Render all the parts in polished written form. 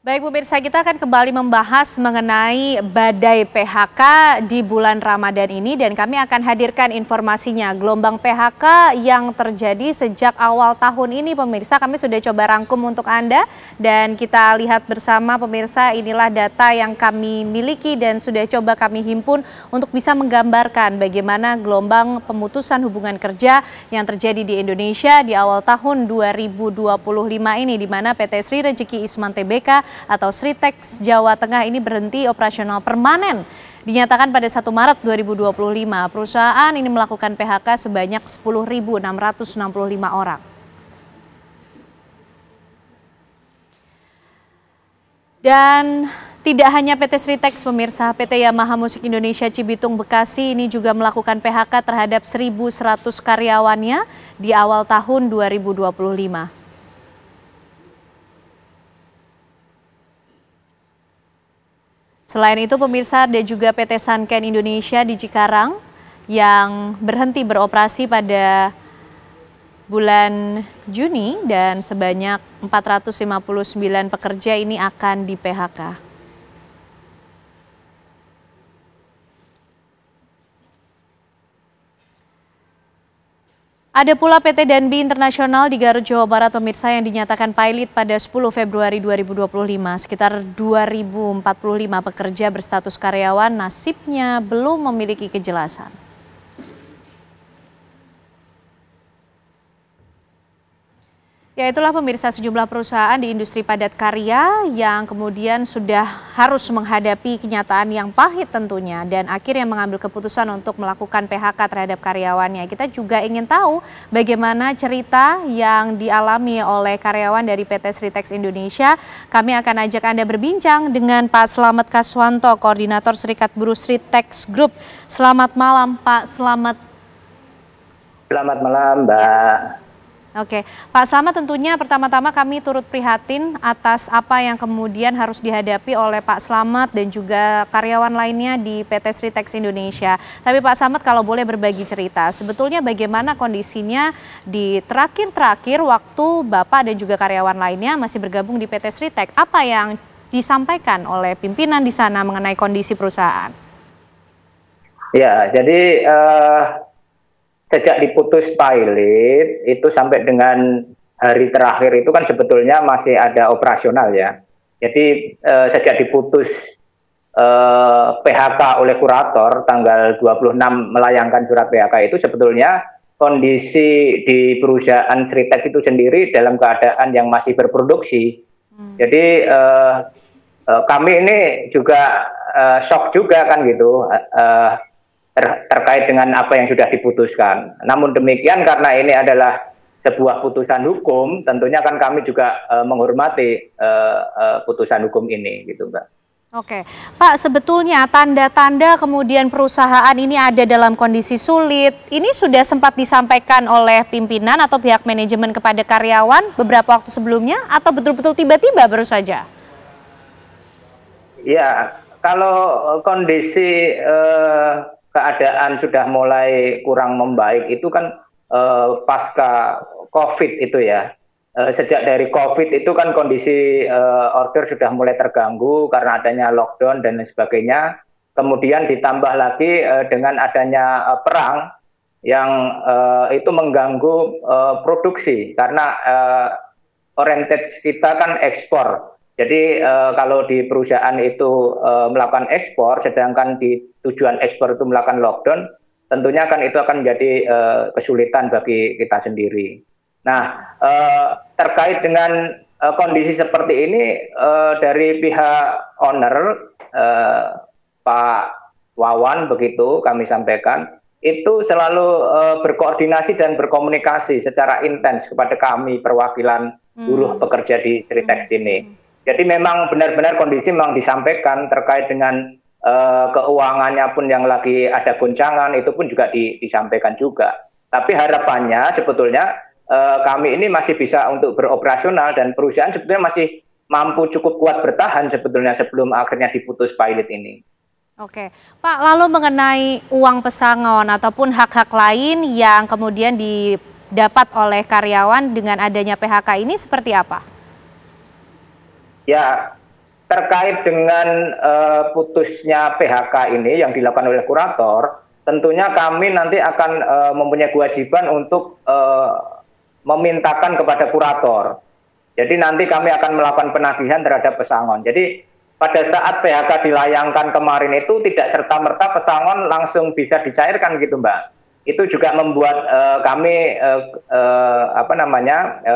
Baik pemirsa, kita akan kembali membahas mengenai badai PHK di bulan Ramadan ini dan kami akan hadirkan informasinya. Gelombang PHK yang terjadi sejak awal tahun ini pemirsa, kami sudah coba rangkum untuk Anda dan kita lihat bersama pemirsa, inilah data yang kami miliki dan sudah coba kami himpun untuk bisa menggambarkan bagaimana gelombang pemutusan hubungan kerja yang terjadi di Indonesia di awal tahun 2025 ini, di mana PT Sri Rejeki Isman Tbk atau Sritex Jawa Tengah ini berhenti operasional permanen. Dinyatakan pada 1 Maret 2025, perusahaan ini melakukan PHK sebanyak 10.665 orang. Dan tidak hanya PT Sritex pemirsa, PT Yamaha Musik Indonesia Cibitung Bekasi ini juga melakukan PHK terhadap 1.100 karyawannya di awal tahun 2025. Selain itu pemirsa, ada juga PT Sanken Indonesia di Cikarang yang berhenti beroperasi pada bulan Juni dan sebanyak 459 pekerja ini akan di PHK. Ada pula PT Danbi Internasional di Garut, Jawa Barat pemirsa yang dinyatakan pilot pada 10 Februari 2025. Sekitar 2.045 pekerja berstatus karyawan nasibnya belum memiliki kejelasan. Ya, itulah pemirsa sejumlah perusahaan di industri padat karya yang kemudian sudah harus menghadapi kenyataan yang pahit tentunya dan akhirnya mengambil keputusan untuk melakukan PHK terhadap karyawannya. Kita juga ingin tahu bagaimana cerita yang dialami oleh karyawan dari PT Sritex Indonesia. Kami akan ajak Anda berbincang dengan Pak Slamet Kaswanto, Koordinator Serikat Buruh Sritex Group. Selamat malam Pak Slamet. Selamat malam Mbak. Oke, Pak Slamet, tentunya pertama-tama kami turut prihatin atas apa yang kemudian harus dihadapi oleh Pak Slamet dan juga karyawan lainnya di PT Sritex Indonesia. Tapi Pak Slamet kalau boleh berbagi cerita, sebetulnya bagaimana kondisinya di terakhir-terakhir waktu Bapak dan juga karyawan lainnya masih bergabung di PT Sritex? Apa yang disampaikan oleh pimpinan di sana mengenai kondisi perusahaan? Ya, jadi sejak diputus pilot itu sampai dengan hari terakhir itu kan sebetulnya masih ada operasional ya. Jadi sejak diputus PHK oleh kurator tanggal 26 melayangkan surat PHK itu sebetulnya kondisi di perusahaan Sritex itu sendiri dalam keadaan yang masih berproduksi. Jadi kami ini juga shock juga kan gitu. Terkait dengan apa yang sudah diputuskan. Namun demikian karena ini adalah sebuah putusan hukum, tentunya kan kami juga menghormati putusan hukum ini, gitu Mbak. Oke, Pak, sebetulnya tanda-tanda kemudian perusahaan ini ada dalam kondisi sulit, ini sudah sempat disampaikan oleh pimpinan atau pihak manajemen kepada karyawan beberapa waktu sebelumnya, atau betul-betul tiba-tiba baru saja? Ya, kalau kondisi keadaan sudah mulai kurang membaik itu kan pasca COVID itu ya. Sejak dari COVID itu kan kondisi order sudah mulai terganggu karena adanya lockdown dan lain sebagainya. Kemudian ditambah lagi dengan adanya perang yang itu mengganggu produksi karena oriented kita kan ekspor. Jadi kalau di perusahaan itu melakukan ekspor, sedangkan di tujuan ekspor itu melakukan lockdown, tentunya kan itu akan menjadi kesulitan bagi kita sendiri. Nah, terkait dengan kondisi seperti ini dari pihak owner Pak Wawan begitu kami sampaikan, itu selalu berkoordinasi dan berkomunikasi secara intens kepada kami perwakilan buruh pekerja di Sritex ini. Jadi memang benar-benar kondisi memang disampaikan terkait dengan keuangannya pun yang lagi ada goncangan itu pun juga disampaikan juga. Tapi harapannya sebetulnya kami ini masih bisa untuk beroperasional dan perusahaan sebetulnya masih mampu cukup kuat bertahan sebetulnya sebelum akhirnya diputus pilot ini. Oke, Pak, lalu mengenai uang pesangon ataupun hak-hak lain yang kemudian didapat oleh karyawan dengan adanya PHK ini seperti apa? Ya, terkait dengan putusnya PHK ini yang dilakukan oleh kurator, tentunya kami nanti akan mempunyai kewajiban untuk memintakan kepada kurator. Jadi nanti kami akan melakukan penagihan terhadap pesangon. Jadi pada saat PHK dilayangkan kemarin itu tidak serta-merta pesangon langsung bisa dicairkan gitu, Mbak. Itu juga membuat kami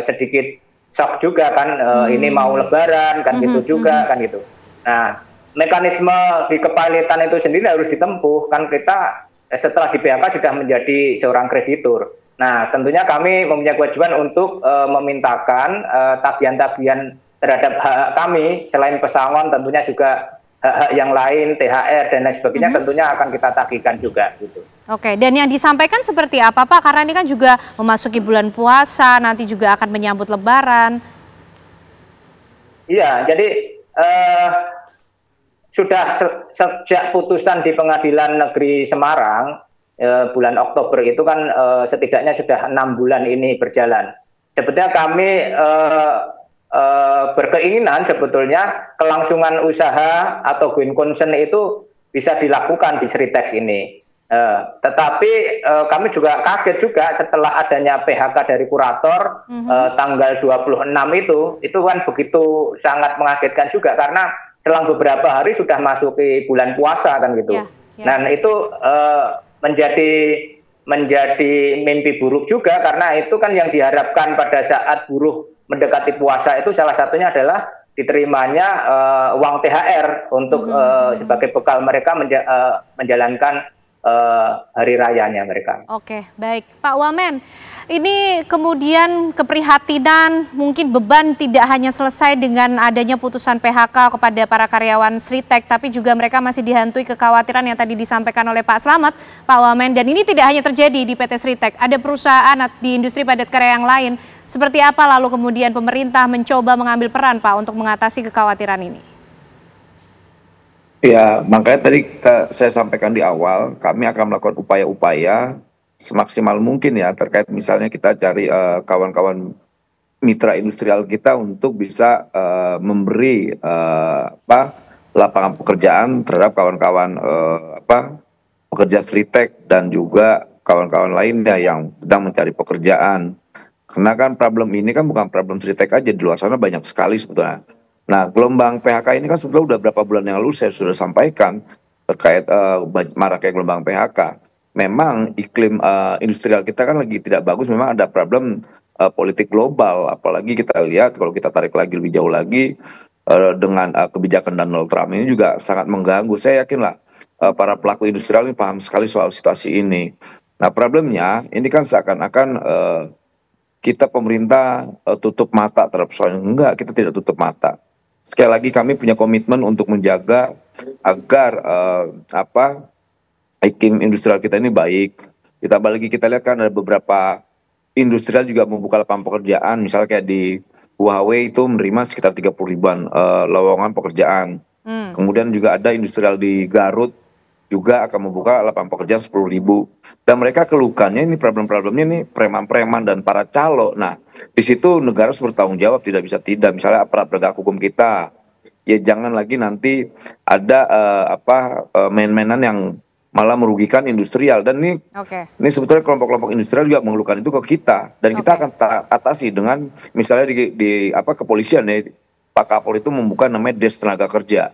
sedikit shock juga kan, ini mau lebaran kan gitu juga kan gitu. Nah, mekanisme di kepalitan itu sendiri harus ditempuh kan, kita setelah di PHK sudah menjadi seorang kreditur. Nah, tentunya kami mempunyai kewajiban untuk memintakan tagihan-tagihan terhadap hak kami, selain pesangon tentunya juga hak-hak yang lain, THR dan lain sebagainya tentunya akan kita tagihkan juga gitu. Oke, dan yang disampaikan seperti apa Pak? Karena ini kan juga memasuki bulan puasa, nanti juga akan menyambut Lebaran. Iya, jadi sudah sejak putusan di Pengadilan Negeri Semarang bulan Oktober itu kan setidaknya sudah 6 bulan ini berjalan. Sebetulnya kami berkeinginan sebetulnya kelangsungan usaha atau going concern itu bisa dilakukan di Sritex ini. Tetapi kami juga kaget juga setelah adanya PHK dari kurator tanggal 26 itu kan begitu sangat mengagetkan juga karena selang beberapa hari sudah masuk ke bulan puasa kan gitu. Nah itu menjadi mimpi buruk juga karena itu kan yang diharapkan pada saat buruh mendekati puasa itu salah satunya adalah diterimanya uang THR untuk sebagai bekal mereka menjalankan hari rayanya mereka. Oke, baik. Pak Wamen, ini kemudian keprihatinan, mungkin beban tidak hanya selesai dengan adanya putusan PHK kepada para karyawan Sritex, tapi juga mereka masih dihantui kekhawatiran yang tadi disampaikan oleh Pak Slamet, Pak Wamen, dan ini tidak hanya terjadi di PT Sritex, ada perusahaan di industri padat karya yang lain. Seperti apa lalu kemudian pemerintah mencoba mengambil peran, Pak, untuk mengatasi kekhawatiran ini? Ya, makanya tadi saya sampaikan di awal, kami akan melakukan upaya-upaya semaksimal mungkin ya, terkait misalnya kita cari kawan-kawan mitra industrial kita untuk bisa memberi lapangan pekerjaan terhadap kawan-kawan pekerja Sritex dan juga kawan-kawan lainnya yang sedang mencari pekerjaan. Karena kan problem ini kan bukan problem Sritex aja, di luar sana banyak sekali sebetulnya. Nah, gelombang PHK ini kan sebetulnya udah berapa bulan yang lalu saya sudah sampaikan terkait maraknya gelombang PHK. Memang iklim industrial kita kan lagi tidak bagus, memang ada problem politik global, apalagi kita lihat kalau kita tarik lagi lebih jauh lagi dengan kebijakan Donald Trump ini juga sangat mengganggu. Saya yakinlah para pelaku industrial ini paham sekali soal situasi ini. Nah, problemnya ini kan seakan-akan kita pemerintah tutup mata terhadap soal ini. Enggak, kita tidak tutup mata. Sekali lagi kami punya komitmen untuk menjaga agar iklim industrial kita ini baik. Kita lihat kan ada beberapa industrial juga membuka lapangan pekerjaan, misalnya kayak di Huawei itu menerima sekitar 30 ribuan lowongan pekerjaan. Kemudian juga ada industrial di Garut juga akan membuka lapangan pekerjaan 10 ribu. Dan mereka keluhkannya ini problem-problemnya ini preman-preman dan para calo. Nah, di situ negara harus bertanggung jawab, tidak bisa tidak. Misalnya aparat penegak hukum kita, ya jangan lagi nanti ada main-mainan yang malah merugikan industrial. Dan ini sebetulnya kelompok-kelompok industrial juga mengeluhkan itu ke kita. Dan kita akan atasi dengan misalnya di kepolisian ya, Pak Kapolri itu membuka namanya Des Tenaga Kerja.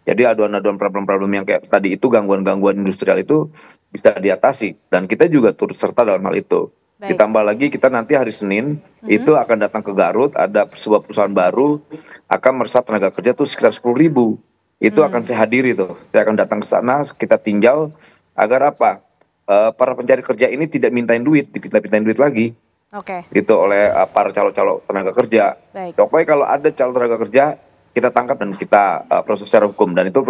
Jadi aduan-aduan problem-problem yang kayak tadi itu, gangguan-gangguan industrial itu bisa diatasi. Dan kita juga turut serta dalam hal itu. Ditambah lagi kita nanti hari Senin itu akan datang ke Garut, ada sebuah perusahaan baru akan meresap tenaga kerja tuh sekitar 10 ribu. Itu akan saya hadiri tuh. Saya akan datang ke sana, kita tinjau agar para pencari kerja ini tidak mintain duit, dipinta-pintain duit lagi. Gitu oleh para calo-calo tenaga kerja. Pokoknya kalau ada calo tenaga kerja, kita tangkap dan kita proses secara hukum, dan itu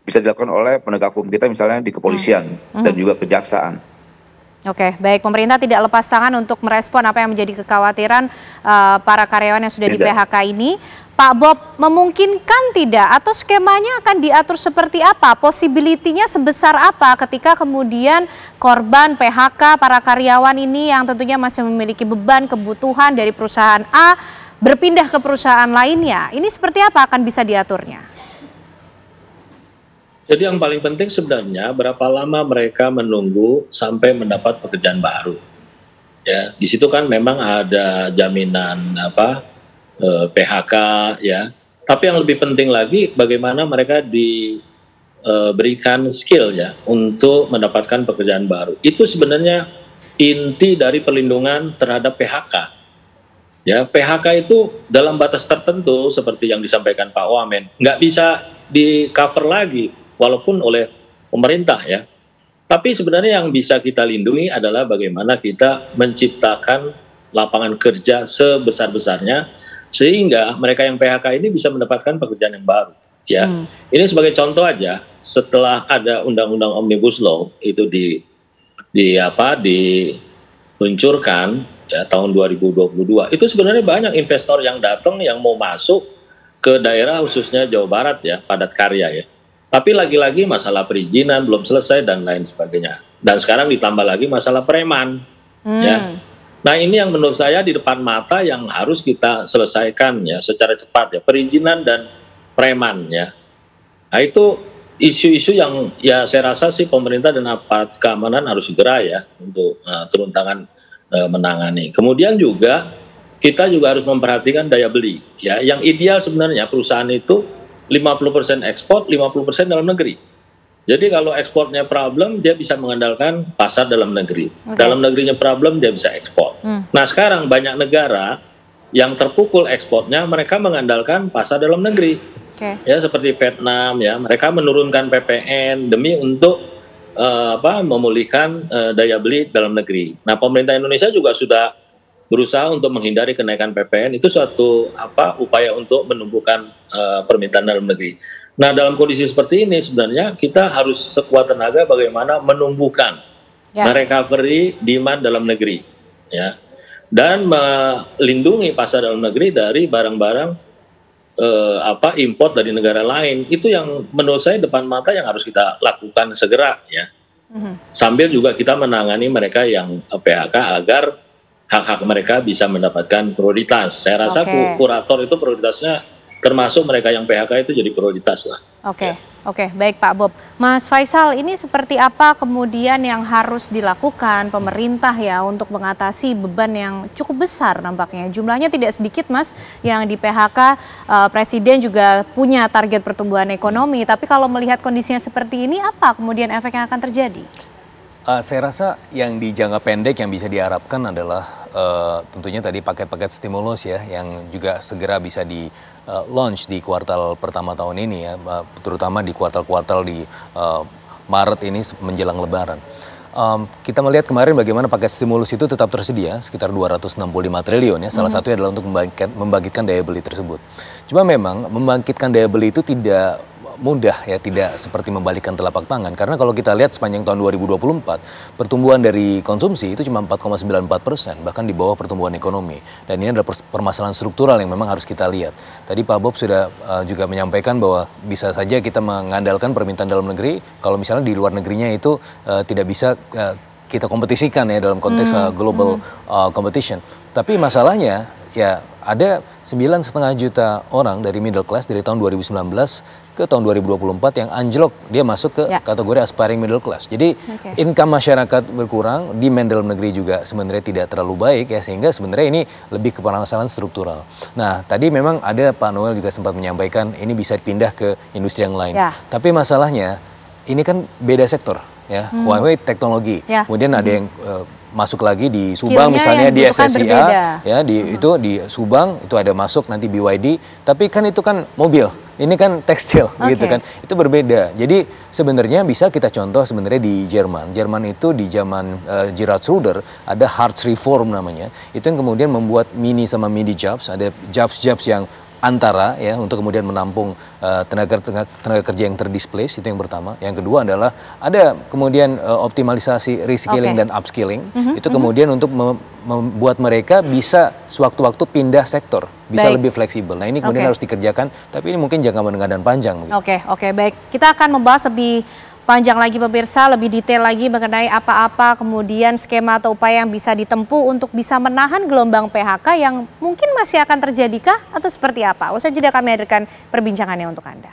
bisa dilakukan oleh penegak hukum kita misalnya di kepolisian dan juga kejaksaan. Oke, baik, pemerintah tidak lepas tangan untuk merespon apa yang menjadi kekhawatiran para karyawan yang sudah di PHK ini. Pak Bob, memungkinkan tidak atau skemanya akan diatur seperti apa? Possibility-nya sebesar apa ketika kemudian korban PHK para karyawan ini yang tentunya masih memiliki beban kebutuhan dari perusahaan A berpindah ke perusahaan lainnya, ini seperti apa akan bisa diaturnya? Jadi yang paling penting sebenarnya berapa lama mereka menunggu sampai mendapat pekerjaan baru. Ya, di situ kan memang ada jaminan PHK ya. Tapi yang lebih penting lagi bagaimana mereka diberikan skill ya untuk mendapatkan pekerjaan baru. Itu sebenarnya inti dari perlindungan terhadap PHK. Ya, PHK itu dalam batas tertentu seperti yang disampaikan Pak Wamen, nggak bisa di cover lagi walaupun oleh pemerintah ya. Tapi sebenarnya yang bisa kita lindungi adalah bagaimana kita menciptakan lapangan kerja sebesar-besarnya sehingga mereka yang PHK ini bisa mendapatkan pekerjaan yang baru ya. Ini sebagai contoh aja, setelah ada undang-undang Omnibus Law itu diluncurkan ya tahun 2022, itu sebenarnya banyak investor yang datang yang mau masuk ke daerah khususnya Jawa Barat ya, padat karya ya. Tapi lagi-lagi masalah perizinan belum selesai dan lain sebagainya. Dan sekarang ditambah lagi masalah preman ya. Nah, ini yang menurut saya di depan mata yang harus kita selesaikan ya secara cepat ya, perizinan dan preman ya. Nah, itu isu-isu yang ya saya rasa sih pemerintah dan aparat keamanan harus segera ya untuk turun tangan menangani. Kemudian juga kita juga harus memperhatikan daya beli ya. Yang ideal sebenarnya perusahaan itu 50% ekspor, 50% dalam negeri. Jadi kalau ekspornya problem, dia bisa mengandalkan pasar dalam negeri. Dalam negerinya problem, dia bisa ekspor. Nah, sekarang banyak negara yang terpukul ekspornya, mereka mengandalkan pasar dalam negeri. Ya, seperti Vietnam ya, mereka menurunkan PPN demi untuk memulihkan daya beli dalam negeri. Nah, pemerintah Indonesia juga sudah berusaha untuk menghindari kenaikan PPN. Itu suatu upaya untuk menumbuhkan permintaan dalam negeri. Nah, dalam kondisi seperti ini sebenarnya kita harus sekuat tenaga bagaimana menumbuhkan merecovery demand dalam negeri ya, dan melindungi pasar dalam negeri dari barang-barang import dari negara lain. Itu yang menurut saya depan mata yang harus kita lakukan segera ya. Sambil juga kita menangani mereka yang PHK agar hak-hak mereka bisa mendapatkan prioritas. Saya rasa kurator itu prioritasnya termasuk mereka yang PHK itu jadi prioritas lah. Oke, baik Pak Bob. Mas Faisal, ini seperti apa kemudian yang harus dilakukan pemerintah ya untuk mengatasi beban yang cukup besar nampaknya. Jumlahnya tidak sedikit Mas yang di PHK, Presiden juga punya target pertumbuhan ekonomi. Tapi kalau melihat kondisinya seperti ini, apa kemudian efek yang akan terjadi? Saya rasa yang di jangka pendek yang bisa diharapkan adalah tentunya tadi paket-paket stimulus ya yang juga segera bisa di launch di kuartal pertama tahun ini ya, terutama di kuartal-kuartal di Maret ini menjelang Lebaran. Kita melihat kemarin bagaimana paket stimulus itu tetap tersedia sekitar 265 triliun ya, salah satunya adalah untuk membangkitkan daya beli tersebut. Cuma memang membangkitkan daya beli itu tidak mudah ya, tidak seperti membalikkan telapak tangan, karena kalau kita lihat sepanjang tahun 2024 pertumbuhan dari konsumsi itu cuma 4,94%, bahkan di bawah pertumbuhan ekonomi, dan ini adalah permasalahan struktural yang memang harus kita lihat. Tadi Pak Bob sudah juga menyampaikan bahwa bisa saja kita mengandalkan permintaan dalam negeri kalau misalnya di luar negerinya itu tidak bisa kita kompetisikan ya dalam konteks global competition. Tapi masalahnya ya ada 9,5 juta orang dari middle class dari tahun 2019 ke tahun 2024 yang anjlok, dia masuk ke kategori aspiring middle class. Jadi income masyarakat berkurang, demand dalam negeri juga sebenarnya tidak terlalu baik ya, sehingga sebenarnya ini lebih ke permasalahan struktural. Nah, tadi memang ada Pak Noel juga sempat menyampaikan ini bisa pindah ke industri yang lain. Tapi masalahnya ini kan beda sektor ya, Huawei teknologi. Kemudian ada yang masuk lagi di Subang misalnya di SSIA ya, itu di Subang itu ada masuk nanti BYD, tapi kan itu kan mobil, ini kan tekstil gitu kan, itu berbeda. Jadi sebenarnya bisa kita contoh sebenarnya di Jerman itu di zaman Gerhard Schröder ada Hartz Reform namanya, itu yang kemudian membuat mini sama midi jobs, ada jobs yang antara ya untuk kemudian menampung tenaga kerja yang terdisplace, itu yang pertama. Yang kedua adalah ada kemudian optimalisasi reskilling dan upskilling, itu kemudian untuk membuat mereka bisa sewaktu-waktu pindah sektor, bisa lebih fleksibel. Nah, ini kemudian harus dikerjakan, tapi ini mungkin jangka menengah dan panjang. Oke, baik. Kita akan membahas lebih panjang lagi pemirsa, lebih detail lagi mengenai apa-apa kemudian skema atau upaya yang bisa ditempuh untuk bisa menahan gelombang PHK yang mungkin masih akan terjadikah atau seperti apa? Usai jeda kami hadirkan perbincangannya untuk Anda.